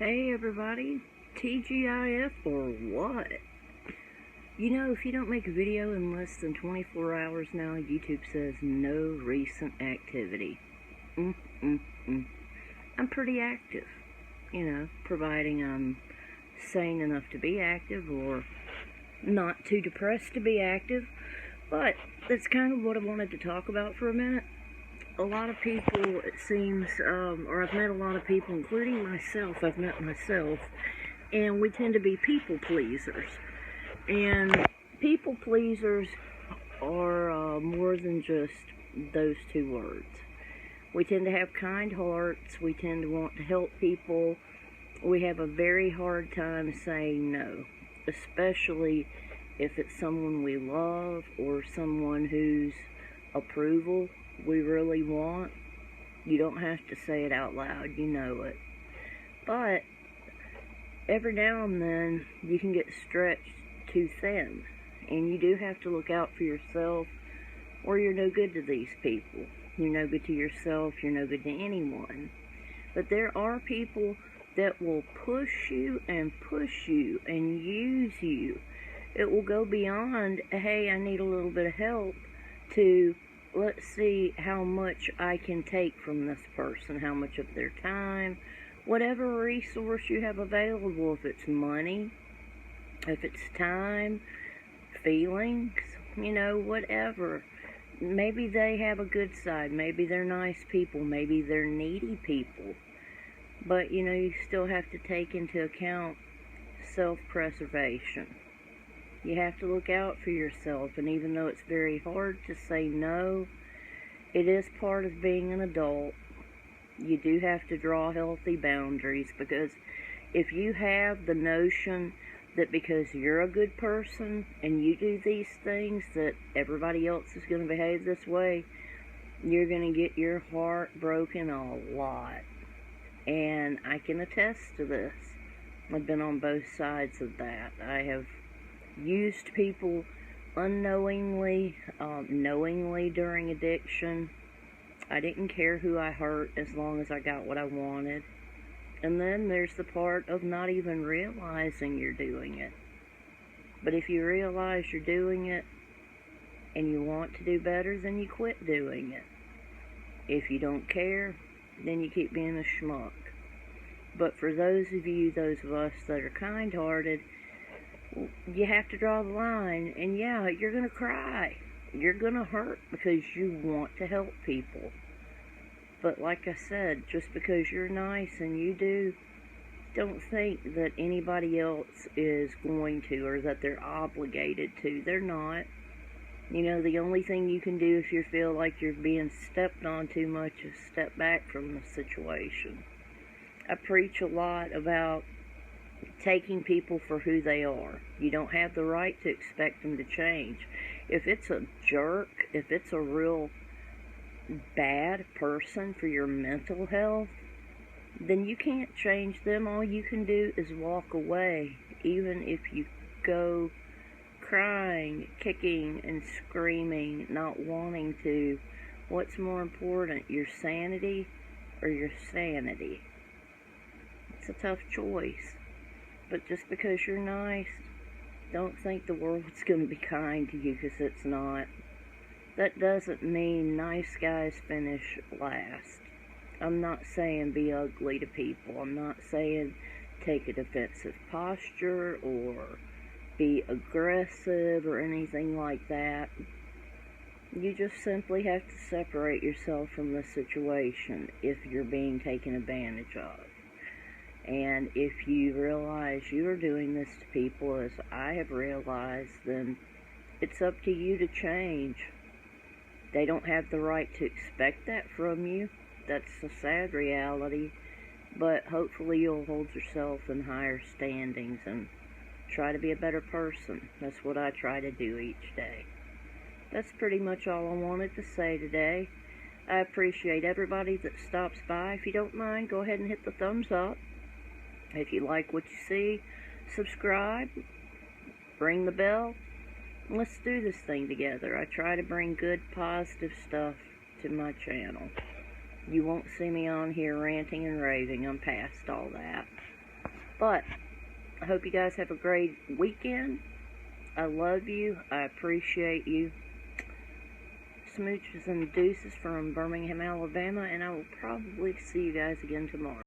Hey everybody, TGIF or what? You know, if you don't make a video in less than 24 hours now, YouTube says no recent activity. I'm pretty active, providing I'm sane enough to be active or not too depressed to be active. But that's kind of what I wanted to talk about for a minute. A lot of people, it seems, or I've met a lot of people, including myself, I've met myself, and we tend to be people pleasers. And people pleasers are more than just those two words. We tend to have kind hearts, we tend to want to help people, we have a very hard time saying no, especially if it's someone we love or someone whose approval we really want. You don't have to say it out loud, you know it. But every now and then you can get stretched too thin, and you do have to look out for yourself, or you're no good to these people. You're no good to yourself, you're no good to anyone. But there are people that will push you and use you. It will go beyond, hey, I need a little bit of help, to let's see how much I can take from this person, how much of their time, whatever resource you have available, if it's money, if it's time, feelings, whatever. Maybe they have a good side, maybe they're nice people, maybe they're needy people. But, you still have to take into account self-preservation. You have to look out for yourself, and even though it's very hard to say no, it is part of being an adult. You do have to draw healthy boundaries, because if you have the notion that because you're a good person and you do these things that everybody else is going to behave this way, you're going to get your heart broken a lot. And I can attest to this. I've been on both sides of that. I have used people unknowingly, knowingly during addiction. I didn't care who I hurt as long as I got what I wanted. And then there's the part of not even realizing you're doing it. But if you realize you're doing it and you want to do better, then you quit doing it. If you don't care, then you keep being a schmuck. But for those of us that are kind-hearted, you have to draw the line, and yeah, you're going to cry. You're going to hurt because you want to help people. But like I said, just because you're nice and you do, don't think that anybody else is going to, or that they're obligated to. They're not. The only thing you can do if you feel like you're being stepped on too much is step back from the situation. I preach a lot about taking people for who they are. You don't have the right to expect them to change. If it's a jerk, if it's a real bad person for your mental health, then you can't change them. All you can do is walk away, even if you go crying, kicking, and screaming, not wanting to. What's more important, your sanity or your sanity? It's a tough choice. But just because you're nice, don't think the world's going to be kind to you, because it's not. That doesn't mean nice guys finish last. I'm not saying be ugly to people. I'm not saying take a defensive posture or be aggressive or anything like that. You just simply have to separate yourself from the situation if you're being taken advantage of. And if you realize you are doing this to people, as I have realized, then it's up to you to change. They don't have the right to expect that from you. That's a sad reality. But hopefully you'll hold yourself in higher standings and try to be a better person. That's what I try to do each day. That's pretty much all I wanted to say today. I appreciate everybody that stops by. If you don't mind, go ahead and hit the thumbs up. If you like what you see, subscribe, ring the bell. Let's do this thing together. I try to bring good, positive stuff to my channel. You won't see me on here ranting and raving. I'm past all that. But I hope you guys have a great weekend. I love you. I appreciate you. Smooches and deuces from Birmingham, Alabama, and I will probably see you guys again tomorrow.